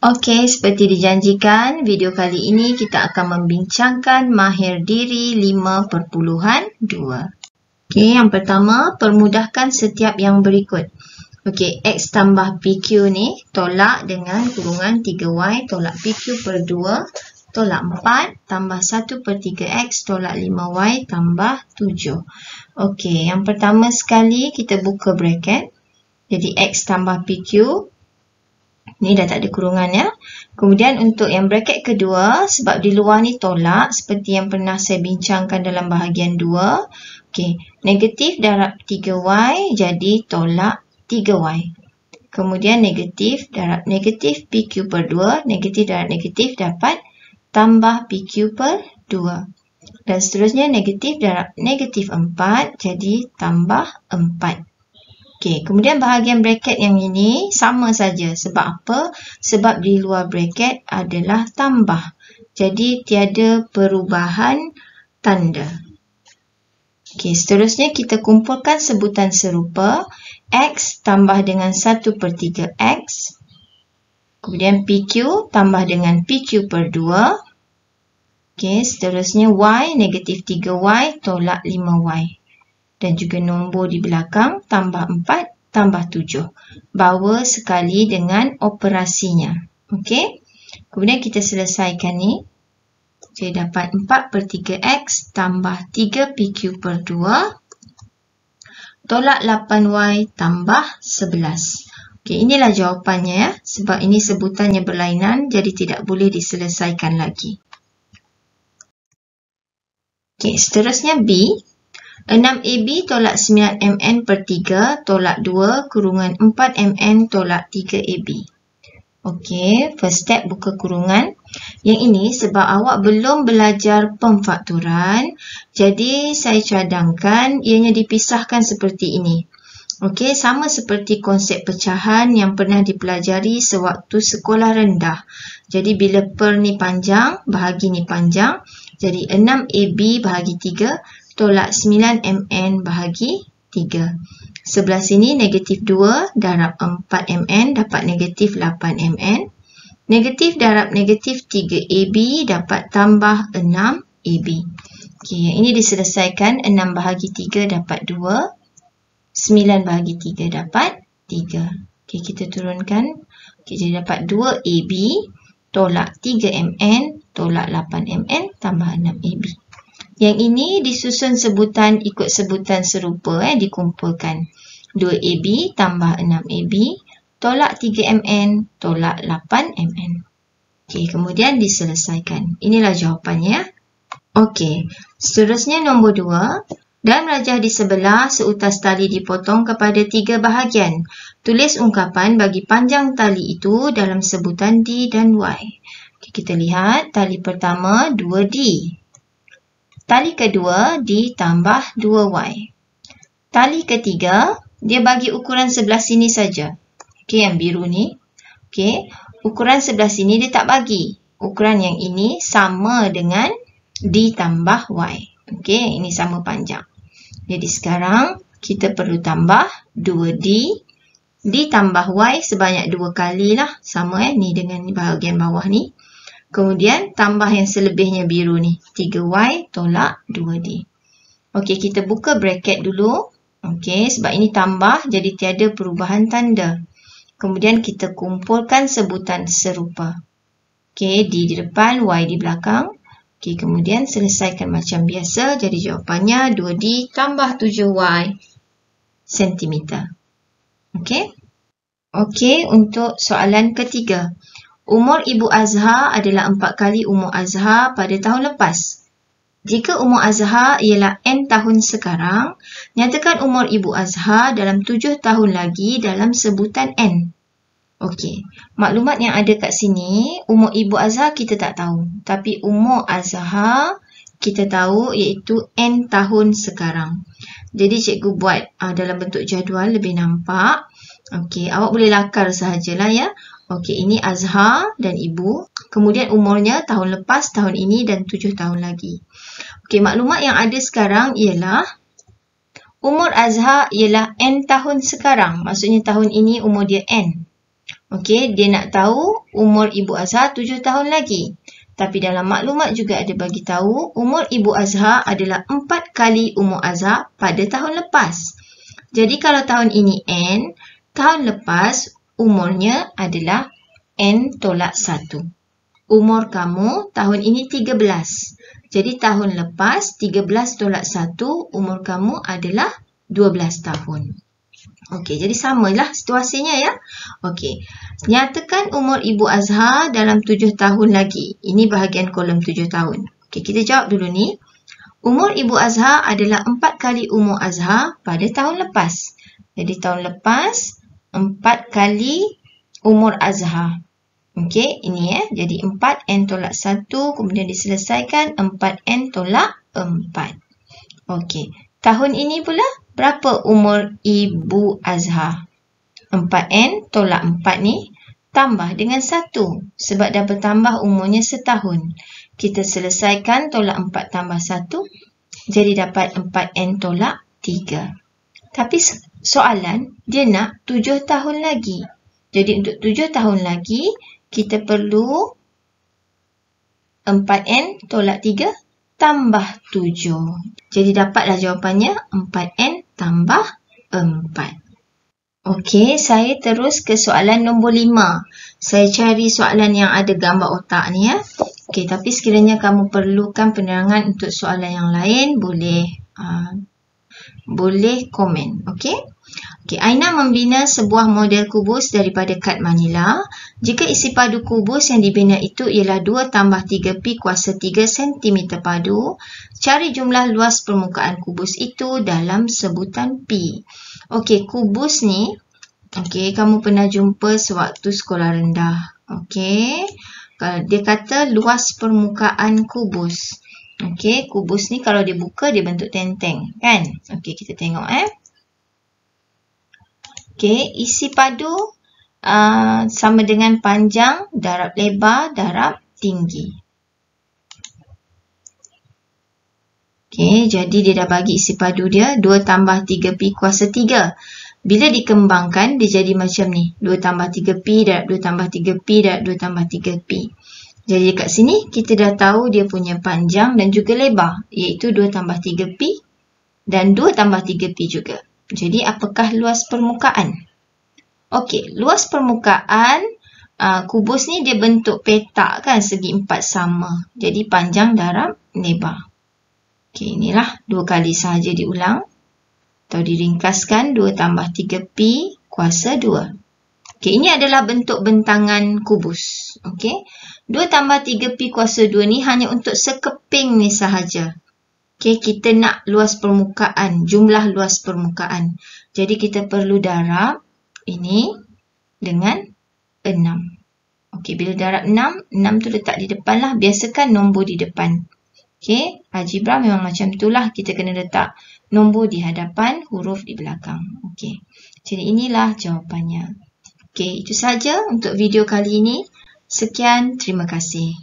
Okey, seperti dijanjikan, video kali ini kita akan membincangkan mahir diri 5.2. Okey, yang pertama, permudahkan setiap yang berikut. Okey, X tambah PQ ni tolak dengan kurungan 3Y tolak PQ per 2 tolak 4 tambah 1/3X tolak 5Y tambah 7. Okey, yang pertama sekali kita buka bracket. Jadi X tambah PQ. Ni dah tak ada kurungan ya. Kemudian untuk yang bracket kedua, sebab di luar ni tolak seperti yang pernah saya bincangkan dalam bahagian 2. Okey, negatif darab 3Y jadi tolak 3Y. Kemudian negatif darab negatif PQ per 2, negatif darab negatif dapat tambah PQ per 2. Dan seterusnya negatif darab negatif 4 jadi tambah 4. Okey, kemudian bahagian bracket yang ini sama saja. Sebab apa? Sebab di luar bracket adalah tambah. Jadi tiada perubahan tanda. Okey, seterusnya kita kumpulkan sebutan serupa. X tambah dengan 1/3X. Kemudian PQ tambah dengan PQ per 2. Okey, seterusnya Y negatif 3Y tolak 5Y. Dan juga nombor di belakang tambah 4 tambah 7. Bawa sekali dengan operasinya. Okey. Kemudian kita selesaikan ni. Saya dapat 4/3X tambah 3PQ per 2. Tolak 8Y tambah 11. Okey, inilah jawapannya ya. Sebab ini sebutannya berlainan jadi tidak boleh diselesaikan lagi. Okey, seterusnya B. 6AB tolak 9MN per 3 tolak 2 kurungan 4MN tolak 3AB. Okey, first step buka kurungan. Yang ini sebab awak belum belajar pemfakturan, jadi saya cadangkan ianya dipisahkan seperti ini. Okey, sama seperti konsep pecahan yang pernah dipelajari sewaktu sekolah rendah. Jadi bila per ni panjang, bahagi ni panjang, jadi 6AB bahagi 3 tolak 9MN bahagi 3. Sebelah sini negatif 2 darab 4MN dapat negatif 8MN. Negatif darab negatif 3AB dapat tambah 6AB. Okey, yang ini diselesaikan. 6 bahagi 3 dapat 2. 9 bahagi 3 dapat 3. Okey, kita turunkan. Okey, jadi dapat 2AB tolak 3MN tolak 8MN tambah 6AB. Yang ini disusun sebutan ikut sebutan serupa dikumpulkan. 2AB tambah 6AB tolak 3MN tolak 8MN. Okey, kemudian diselesaikan. Inilah jawapannya. Okey, seterusnya nombor 2. Dalam rajah di sebelah, seutas tali dipotong kepada 3 bahagian. Tulis ungkapan bagi panjang tali itu dalam sebutan D dan Y. Okey, kita lihat tali pertama 2D. Tali kedua ditambah 2Y. Tali ketiga, dia bagi ukuran sebelah sini saja. Okey, yang biru ni. Okey, ukuran sebelah sini dia tak bagi. Ukuran yang ini sama dengan D tambah Y. Okey, ini sama panjang. Jadi sekarang kita perlu tambah 2D. D tambah Y sebanyak 2 kali lah. Sama ni dengan bahagian bawah ni. Kemudian tambah yang selebihnya biru ni. 3Y tolak 2D. Okey, kita buka bracket dulu. Okey, sebab ini tambah jadi tiada perubahan tanda. Kemudian kita kumpulkan sebutan serupa. Okey, D di depan, Y di belakang. Okey, kemudian selesaikan macam biasa. Jadi jawapannya 2D tambah 7Y cm. Okey. Okey, untuk soalan ketiga. Umur Ibu Azhar adalah 4 kali umur Azhar pada tahun lepas. Jika umur Azhar ialah N tahun sekarang, nyatakan umur Ibu Azhar dalam 7 tahun lagi dalam sebutan N. Okey, maklumat yang ada kat sini, umur Ibu Azhar kita tak tahu. Tapi umur Azhar kita tahu iaitu N tahun sekarang. Jadi cikgu buat dalam bentuk jadual lebih nampak. Okey, awak boleh lakar sahajalah ya. Okey, ini Azhar dan ibu. Kemudian umurnya tahun lepas, tahun ini dan 7 tahun lagi. Okey, maklumat yang ada sekarang ialah umur Azhar ialah N tahun sekarang. Maksudnya tahun ini umur dia N. Okey, dia nak tahu umur Ibu Azhar 7 tahun lagi. Tapi dalam maklumat juga ada bagi tahu umur Ibu Azhar adalah 4 kali umur Azhar pada tahun lepas. Jadi kalau tahun ini N, tahun lepas umurnya adalah N tolak 1. Umur kamu tahun ini 13. Jadi tahun lepas 13 tolak 1, umur kamu adalah 12 tahun. Okey, jadi samalah situasinya ya. Okey, nyatakan umur Ibu Azhar dalam 7 tahun lagi. Ini bahagian kolom 7 tahun. Okey, kita jawab dulu ni. Umur Ibu Azhar adalah 4 kali umur Azhar pada tahun lepas. Jadi tahun lepas 4 kali umur Azhar. Okey, ini ya. Jadi 4N tolak 1, kemudian diselesaikan 4N tolak 4. Okey, tahun ini pula berapa umur Ibu Azhar? 4N tolak 4 ni tambah dengan 1. Sebab dah bertambah umurnya setahun. Kita selesaikan tolak 4 tambah 1. Jadi dapat 4N tolak 3. Tapi soalan dia nak 7 tahun lagi. Jadi untuk 7 tahun lagi kita perlu 4N tolak 3 tambah 7. Jadi dapatlah jawapannya 4N tambah 4. Okey, saya terus ke soalan nombor 5. Saya cari soalan yang ada gambar otak ni ya. Okey, tapi sekiranya kamu perlukan penerangan untuk soalan yang lain, boleh komen. Okey. Okey, Aina membina sebuah model kubus daripada kad Manila. Jika isi padu kubus yang dibina itu ialah 2 tambah 3pi kuasa 3 cm padu, cari jumlah luas permukaan kubus itu dalam sebutan pi. Okey, kubus ni, okey, kamu pernah jumpa sewaktu sekolah rendah. Okey, dia kata luas permukaan kubus. Okey, kubus ni kalau dia buka, dia bentuk tenteng, kan? Okey, kita tengok Okey, isi padu sama dengan panjang darab lebar darab tinggi. Okey, jadi dia dah bagi isi padu dia 2 tambah 3pi kuasa 3. Bila dikembangkan, dia jadi macam ni. 2 tambah 3pi darab 2 tambah 3pi darab 2 tambah 3pi. Jadi dekat sini, kita dah tahu dia punya panjang dan juga lebar. Iaitu 2 tambah 3pi dan 2 tambah 3pi juga. Jadi, apakah luas permukaan? Okey, luas permukaan kubus ni dia bentuk petak kan, segi 4 sama. Jadi, panjang darab lebar. Okey, inilah 2 kali sahaja diulang. Atau diringkaskan 2 tambah 3pi kuasa 2. Okey, ini adalah bentuk bentangan kubus. Okey, 2 tambah 3pi kuasa 2 ni hanya untuk sekeping ni sahaja. Okey, kita nak luas permukaan, jumlah luas permukaan. Jadi kita perlu darab ini dengan 6. Okey, bila darab 6, 6 tu letak di depan lah. Biasakan nombor di depan. Okey, algebra memang macam itulah. Kita kena letak nombor di hadapan, huruf di belakang. Okey, jadi inilah jawapannya. Okey, itu sahaja untuk video kali ini. Sekian, terima kasih.